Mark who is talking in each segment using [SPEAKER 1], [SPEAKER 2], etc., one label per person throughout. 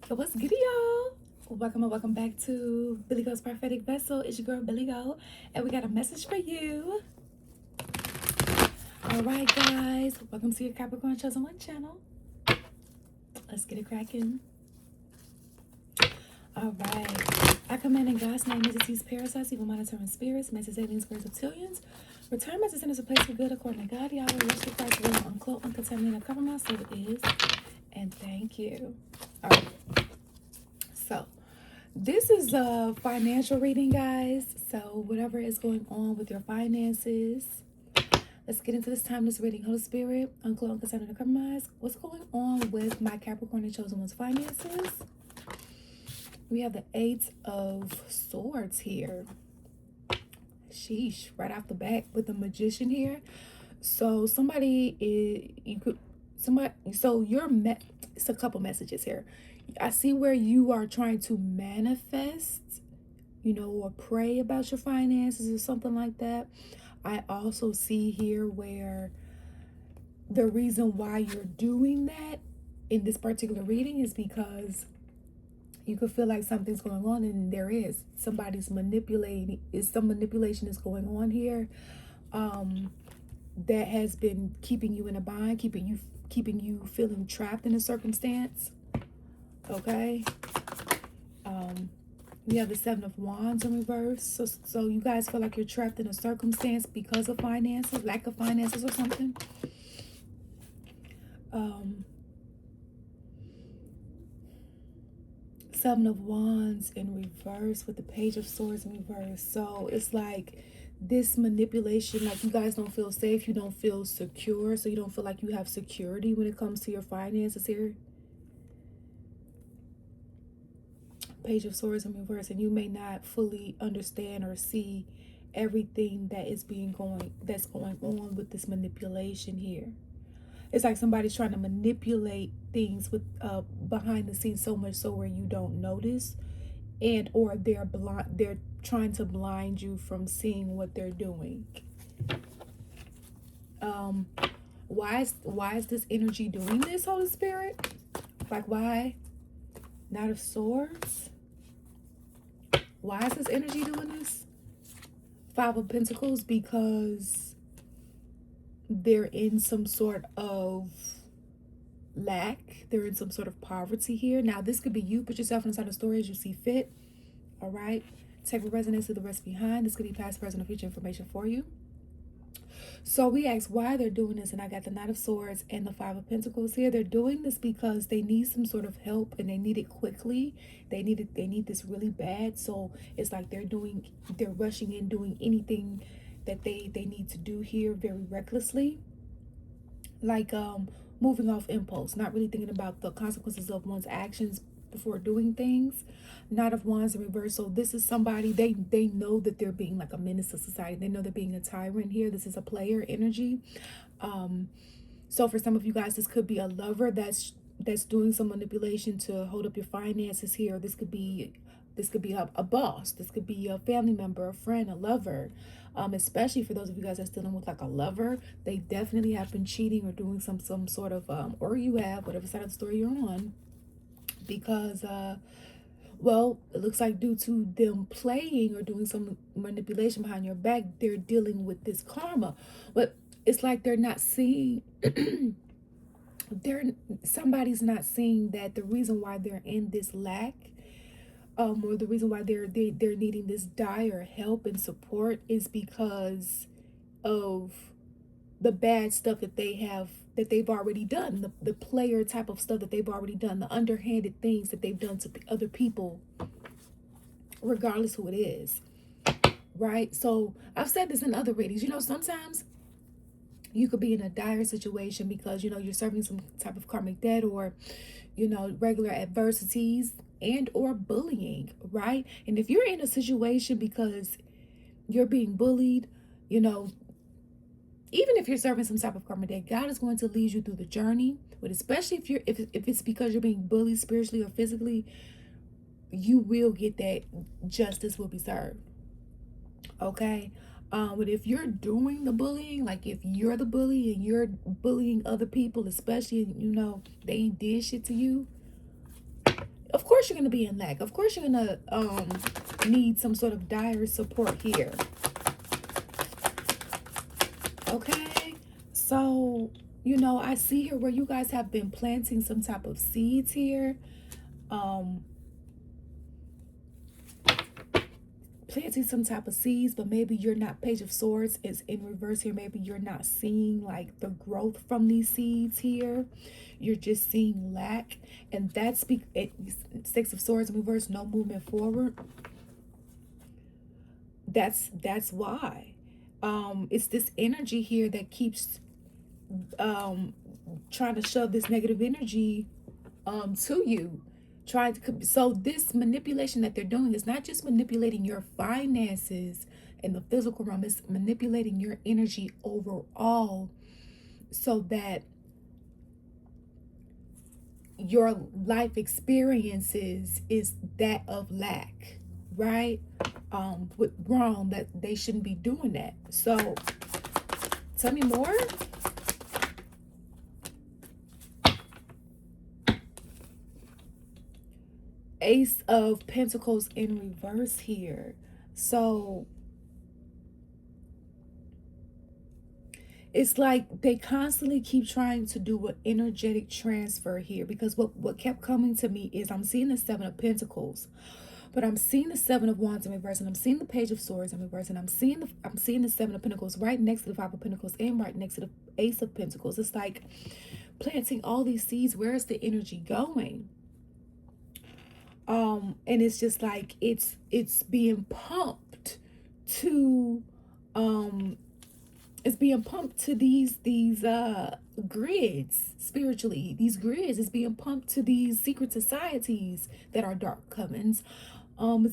[SPEAKER 1] What's good, y'all? Welcome and welcome back to Billy Go's Prophetic Vessel. It's your girl Billy Go, and we got a message for you. All right, guys, welcome to your Capricorn Chosen One channel. Let's get it cracking. All right, I command in God's name, entities, parasites, evil monitoring spirits, messages, aliens, spirits, reptilians. Return messages into place for good according to God, Yahweh, Yeshua Christ, will uncloak, uncontaminate, and cover my soul is. And thank you. All right, so this is a financial reading, guys. So whatever is going on with your finances, let's get into this timeless reading. Holy Spirit, uncloak, uncontaminate, and compromise. What's going on with my Capricorn and Chosen One's finances? We have the Eight of Swords here. Sheesh, right off the bat with the Magician here. So somebody is, you could, somebody, so you're, it's a couple messages here. I see where you are trying to manifest, or pray about your finances or something like that. I also see here where the reason why you're doing that in this particular reading is because you could feel like something's going on, and there is. Somebody's manipulating. Some manipulation is going on here that has been keeping you in a bind, keeping you feeling trapped in a circumstance. Okay. We have the Seven of Wands in reverse. So you guys feel like you're trapped in a circumstance because of finances, lack of finances or something. Seven of Wands in reverse with the Page of Swords in reverse. So it's like this manipulation, like you guys don't feel safe, you don't feel secure, so you don't feel like you have security when it comes to your finances here. Page of Swords in reverse, and you may not fully understand or see everything that is that's going on with this manipulation here. It's like somebody's trying to manipulate things with behind the scenes, so much so where you don't notice, and or they're trying to blind you from seeing what they're doing. Why is this energy doing this, Holy Spirit? Like, why? Knight of Swords. Why is this energy doing this? Five of Pentacles, because they're in some sort of lack. They're in some sort of poverty here. Now, this could be you. Put yourself inside the story as you see fit. All right. Take what resonates to the rest behind. This could be past, present, or future information for you. So we asked why they're doing this, and I got the Knight of Swords and the Five of Pentacles here. They're doing this because they need some sort of help, and they need it quickly. They need this really bad. So it's like they're rushing in, doing anything that they need to do here very recklessly. Like moving off impulse, not really thinking about the consequences of one's actions before doing things. Knight of Wands in reverse. So this is somebody, they know that they're being like a menace to society. They know they're being a tyrant here. This is a player energy. So for some of you guys, this could be a lover that's doing some manipulation to hold up your finances here. This could be a boss. This could be a family member, a friend, a lover. Especially for those of you guys that's dealing with like a lover, they definitely have been cheating or doing some sort of or you have, whatever side of the story you're on, because well, it looks like due to them playing or doing some manipulation behind your back, they're dealing with this karma. But it's like they're not seeing somebody's not seeing that the reason why they're in this lack, or the reason why they're needing this dire help and support, is because of the bad stuff that they've already done, the player type of stuff that they've already done, the underhanded things that they've done to other people, regardless who it is, right? So I've said this in other readings, sometimes you could be in a dire situation because you're serving some type of karmic debt, or regular adversities and or bullying, right? And if you're in a situation because you're being bullied, even if you're serving some type of karma debt, God is going to lead you through the journey. But especially if it's because you're being bullied spiritually or physically, you will get that. Justice will be served. Okay. But if you're doing the bullying, like if you're the bully and you're bullying other people, especially they ain't did shit to you, of course you're going to be in lack. Of course you're going to need some sort of dire support here. Okay, so you know, I see here where you guys have been planting some type of seeds here. Planting some type of seeds, but maybe you're not, Page of Swords is in reverse here. Maybe you're not seeing like the growth from these seeds here. You're just seeing lack, and that's Six of Swords in reverse, no movement forward. That's why. It's this energy here that keeps trying to shove this negative energy to you. So this manipulation that they're doing is not just manipulating your finances in the physical realm, it's manipulating your energy overall, so that your life experiences is that of lack, right? With wrong, that they shouldn't be doing that. So tell me more. Ace of Pentacles in reverse here. So it's like they constantly keep trying to do an energetic transfer here, because what kept coming to me is I'm seeing the Seven of Pentacles, but I'm seeing the Seven of Wands in reverse, and I'm seeing the Page of Swords in reverse, and I'm seeing the Seven of Pentacles right next to the Five of Pentacles and right next to the Ace of Pentacles. It's like planting all these seeds. Where is the energy going? And it's just like it's being pumped to it's being pumped to these grids spiritually. These grids is being pumped to these secret societies that are dark covens.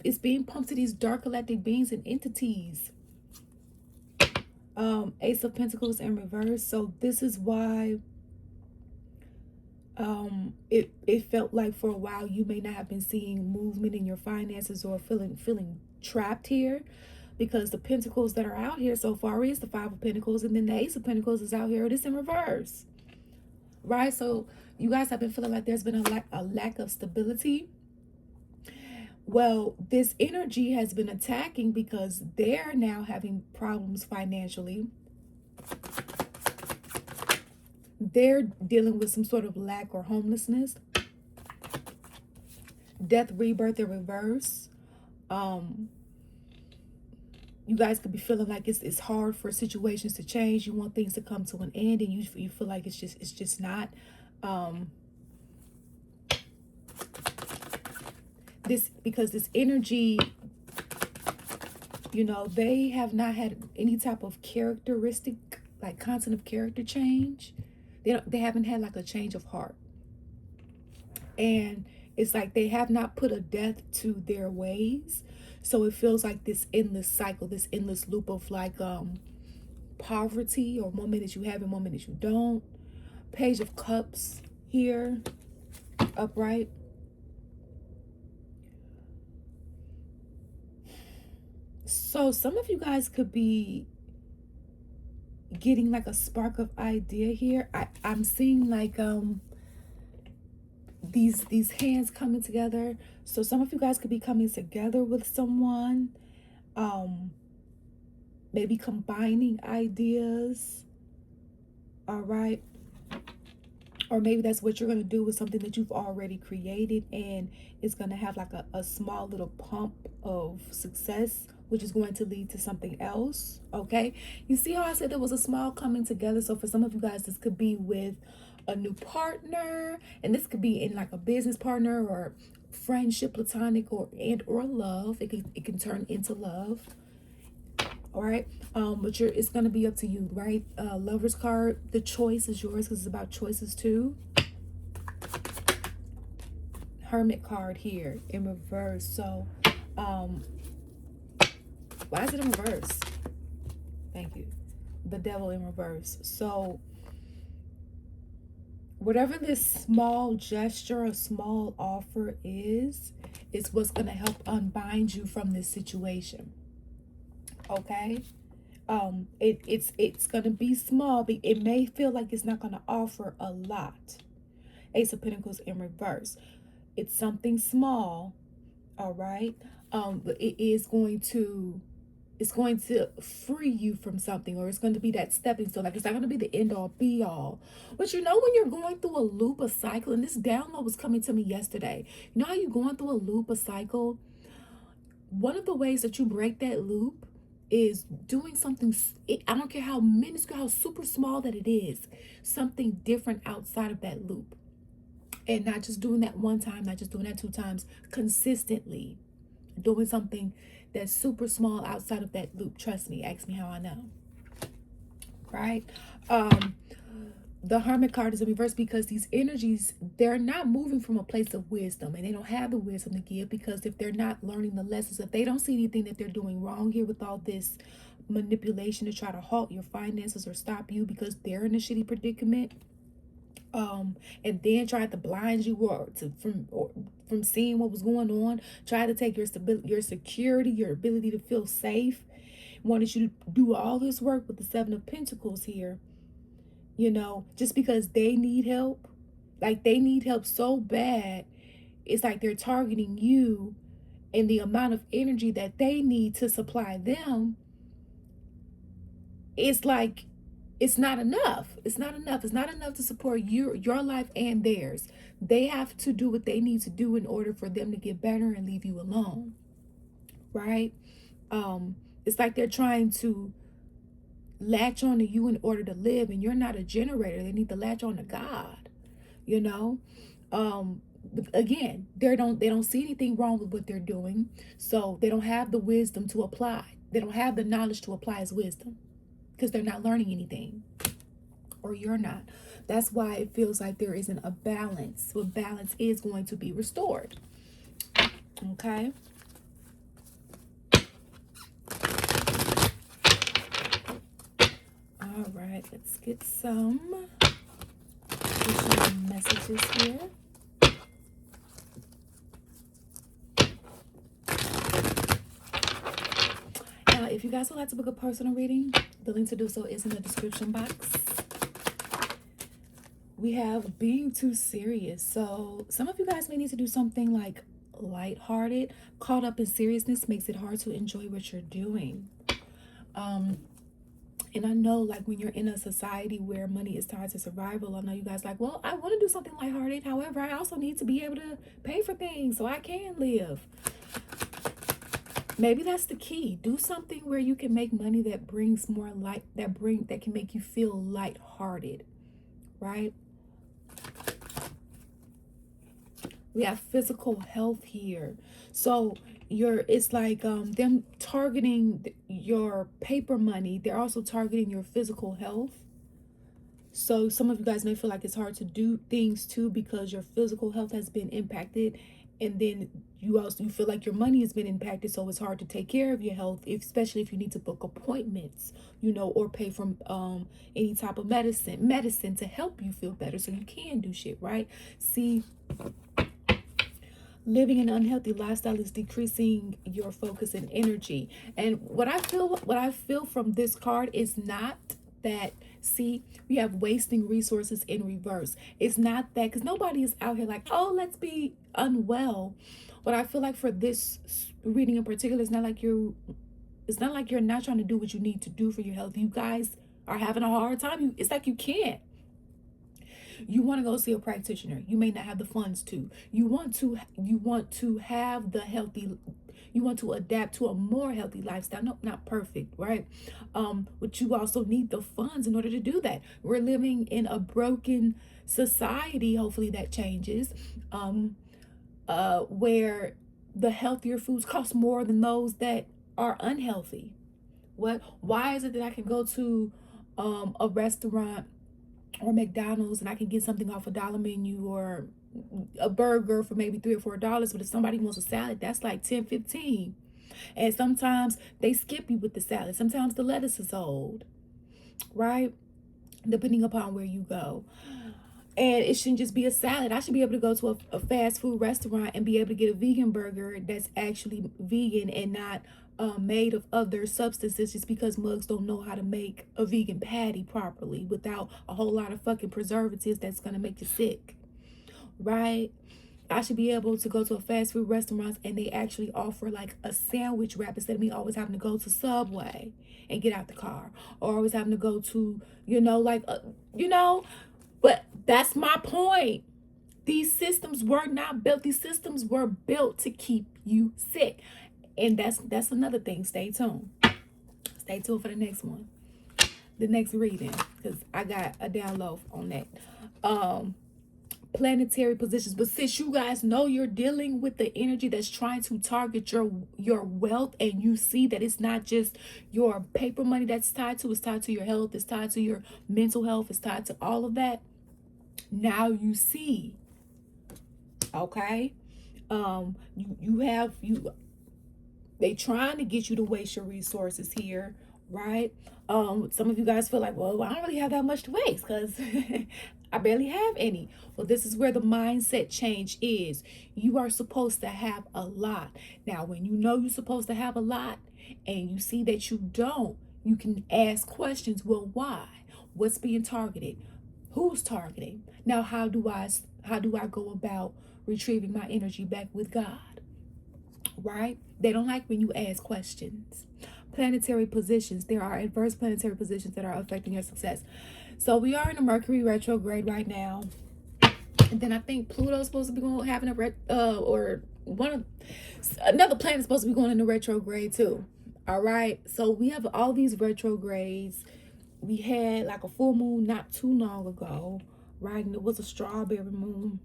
[SPEAKER 1] It's being pumped to these dark galactic beings and entities. Ace of Pentacles in reverse. So this is why it felt like for a while you may not have been seeing movement in your finances, or feeling trapped here, because the pentacles that are out here so far is the Five of Pentacles, and then the Ace of Pentacles is out here. It's in reverse, right? So you guys have been feeling like there's been a lack of stability. Well, this energy has been attacking because they're now having problems financially. They're dealing with some sort of lack or homelessness. Death, rebirth, in reverse. You guys could be feeling like it's hard for situations to change. You want things to come to an end, and you feel like it's just not. Because this energy, you know, they have not had any type of characteristic, like constant of character change. They haven't had like a change of heart, and it's like they have not put a death to their ways. So it feels like this endless cycle, this endless loop of like poverty, or one minute you have and one minute you don't. Page of Cups here, upright. So some of you guys could be getting like a spark of idea here. I'm seeing like these hands coming together. So some of you guys could be coming together with someone, maybe combining ideas. All right. Or maybe that's what you're going to do with something that you've already created, and it's going to have like a small little pump of success, which is going to lead to something else. Okay, you see how I said there was a small coming together? So for some of you guys, this could be with a new partner, and this could be in like a business partner or friendship, platonic, or love. It can turn into love. All right, but it's gonna be up to you, right? Lover's card, the choice is yours, because it's about choices too. Hermit card here in reverse. So why is it in reverse? Thank you. The Devil in reverse. So whatever this small gesture or small offer is what's going to help unbind you from this situation. Okay, it's going to be small, but it may feel like it's not going to offer a lot. Ace of Pentacles in reverse. It's something small, all right? But it's going to free you from something, or it's going to be that stepping stone. Like, it's not going to be the end all be all. But you know, when you're going through a loop, a cycle, and this download was coming to me yesterday. You know how you're going through a loop, a cycle? One of the ways that you break that loop is doing something. I don't care how minuscule, how super small that it is, something different outside of that loop. And not just doing that one time, not just doing that two times, consistently doing something that's super small outside of that loop. Trust me, ask me how I know. Right? The Hermit card is in reverse because these energies, they're not moving from a place of wisdom, and they don't have the wisdom to give, because if they're not learning the lessons, if they don't see anything that they're doing wrong here with all this manipulation to try to halt your finances or stop you because they're in a shitty predicament, and then tried to blind you from seeing what was going on, tried to take your stability, your security, your ability to feel safe, wanted you to do all this work with the Seven of Pentacles here, you know, just because they need help. Like, they need help so bad, it's like they're targeting you, and the amount of energy that they need to supply them, it's like it's not enough. It's not enough. It's not enough to support your life and theirs. They have to do what they need to do in order for them to get better and leave you alone. Right? It's like they're trying to latch on to you in order to live, and you're not a generator. They need to latch on to God, you know. Again, they don't see anything wrong with what they're doing, so they don't have the wisdom to apply. They don't have the knowledge to apply as wisdom, because they're not learning anything, or you're not. That's why it feels like there isn't a balance. But balance is going to be restored. Okay. All right, let's get some additional messages here. Now, if you guys would like to book a personal reading, the link to do so is in the description box. We have being too serious. So some of you guys may need to do something like lighthearted. Caught up in seriousness makes it hard to enjoy what you're doing. And I know, like, when you're in a society where money is tied to survival, I know you guys like, well, I want to do something lighthearted. However, I also need to be able to pay for things so I can live. Maybe that's the key. Do something where you can make money that brings more light, that can make you feel lighthearted, right? We have physical health here. So it's like them targeting your paper money. They're also targeting your physical health. So some of you guys may feel like it's hard to do things too because your physical health has been impacted, and then you feel like your money has been impacted, so it's hard to take care of your health, especially if you need to book appointments, you know, or pay for any type of medicine to help you feel better so you can do shit, right? See, living an unhealthy lifestyle is decreasing your focus and energy. And what I feel from this card is not that, see, we have wasting resources in reverse. It's not that, because nobody is out here like, oh, let's be unwell. What I feel like for this reading in particular, it's not like you're not trying to do what you need to do for your health. You guys are having a hard time. It's like you can't. You want to go see a practitioner. You may not have the funds to. You want to have the healthy, you want to adapt to a more healthy lifestyle. No, not perfect, right? But you also need the funds in order to do that. We're living in a broken society. Hopefully that changes. Where the healthier foods cost more than those that are unhealthy. Why is it that I can go to a restaurant or McDonald's and I can get something off a dollar menu, or a burger for maybe $3 or $4, but if somebody wants a salad, that's like 10, 15. And sometimes they skip you with the salad. Sometimes the lettuce is old, right? Depending upon where you go. And it shouldn't just be a salad. I should be able to go to a fast food restaurant and be able to get a vegan burger that's actually vegan and not made of other substances, just because mugs don't know how to make a vegan patty properly without a whole lot of fucking preservatives that's going to make you sick, right? I should be able to go to a fast food restaurant and they actually offer like a sandwich wrap instead of me always having to go to Subway and get out the car, or always having to go to, you know, but that's my point. These systems were not built. These systems were built to keep you sick. And that's another thing. Stay tuned. Stay tuned for the next one. The next reading. Because I got a download on that. Planetary positions. But since you guys know you're dealing with the energy that's trying to target your wealth, and you see that it's not just your paper money that's tied to, it's tied to your health, it's tied to your mental health, it's tied to all of that. Now you see. Okay, they trying to get you to waste your resources here, right? Some of you guys feel like, well, I don't really have that much to waste because I barely have any. Well, this is where the mindset change is. You are supposed to have a lot. Now, when you know you're supposed to have a lot and you see that you don't, you can ask questions. Well, why? What's being targeted? Who's targeting? Now, how do I go about retrieving my energy back with God? Right? They don't like when you ask questions. Planetary positions. There are adverse planetary positions that are affecting your success. So we are in a Mercury retrograde right now. And then I think Pluto's supposed to be having another planet is supposed to be going into retrograde too. All right. So we have all these retrogrades. We had like a full moon not too long ago, right? And it was a strawberry moon.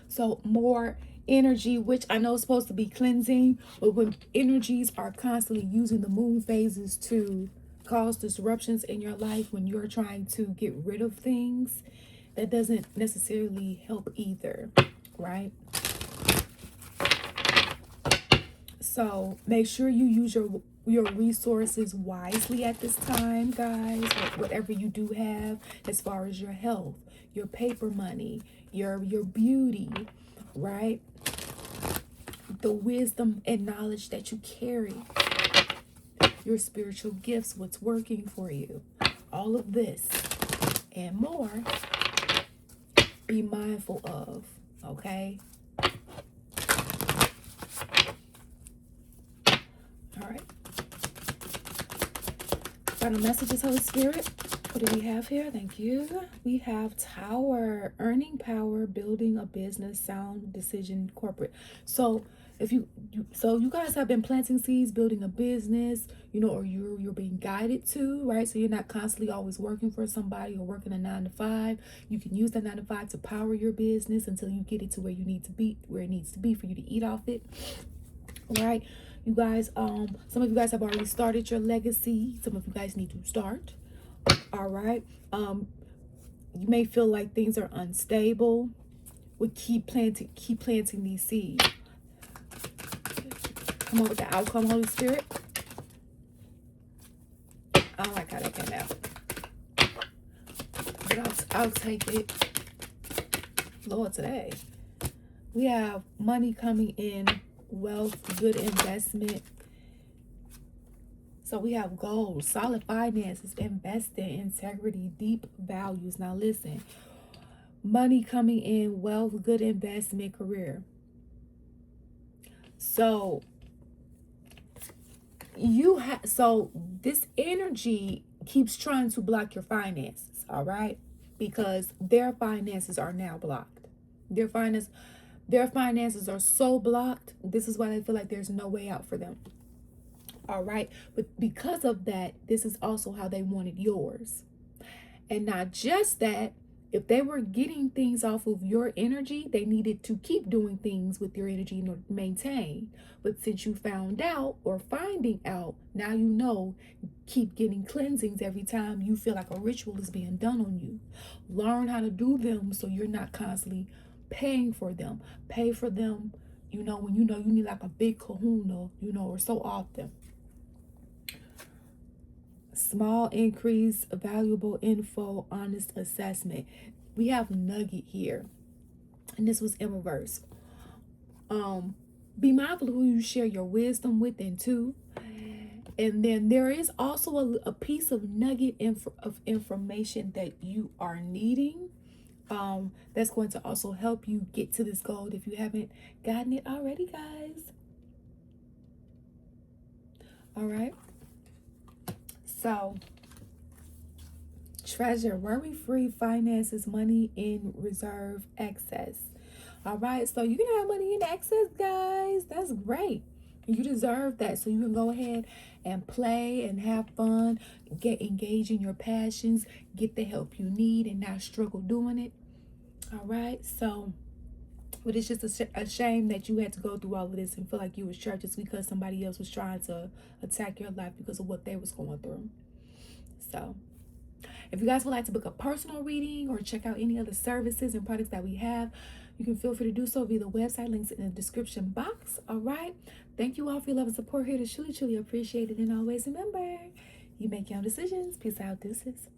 [SPEAKER 1] So more energy, which I know is supposed to be cleansing, but when energies are constantly using the moon phases to cause disruptions in your life, when you're trying to get rid of things, that doesn't necessarily help either, right? So make sure you use your resources wisely at this time, guys. Whatever you do have, as far as your health, your paper money, your beauty, right? The wisdom and knowledge that you carry, your spiritual gifts, what's working for you, all of this and more, be mindful of, okay? All right. Final messages, Holy Spirit. What do we have here? Thank you. We have Tower, earning power, building a business, sound decision, corporate. So if you guys have been planting seeds, building a business, or you're being guided to, right? So you're not constantly always working for somebody or working a 9-to-5. You can use that 9-to-5 to power your business until you get it to where you need to be, where it needs to be for you to eat off it. All right. You guys, some of you guys have already started your legacy. Some of you guys need to start. All right. You may feel like things are unstable. We keep planting these seeds. Come on with the outcome, Holy Spirit. I don't like how that came out, but I'll take it. Lord, today we have money coming in, wealth, good investment. So we have goals, solid finances, investing, integrity, deep values. Now listen, money coming in, wealth, good investment, career. So this energy keeps trying to block your finances, all right? Because their finances are now blocked. Their finances are so blocked. This is why they feel like there's no way out for them. All right. But because of that, this is also how they wanted yours. And not just that, if they were getting things off of your energy, they needed to keep doing things with your energy in order to maintain. But since you found out or finding out, now you know, keep getting cleansings every time you feel like a ritual is being done on you. Learn how to do them so you're not constantly paying for them. Pay for them, when you need like a big kahuna, or so often. Small increase, valuable info, honest assessment. We have nugget here, and this was in reverse. Be mindful of who you share your wisdom with, and too. And then there is also a piece of nugget of information that you are needing. that's going to also help you get to this goal if you haven't gotten it already, guys. All right. So, treasure, worry-free finances, money in reserve, excess. All right. So you can have money in excess, guys. That's great. You deserve that. So you can go ahead and play and have fun, get engaged in your passions, get the help you need, and not struggle doing it. All right. So, but it's just a shame that you had to go through all of this and feel like you was trapped just because somebody else was trying to attack your life because of what they was going through. So, if you guys would like to book a personal reading or check out any other services and products that we have, you can feel free to do so via the website, links in the description box. All right. Thank you all for your love and support here. To truly, truly appreciate it. And always remember, you make your own decisions. Peace out. Deuces.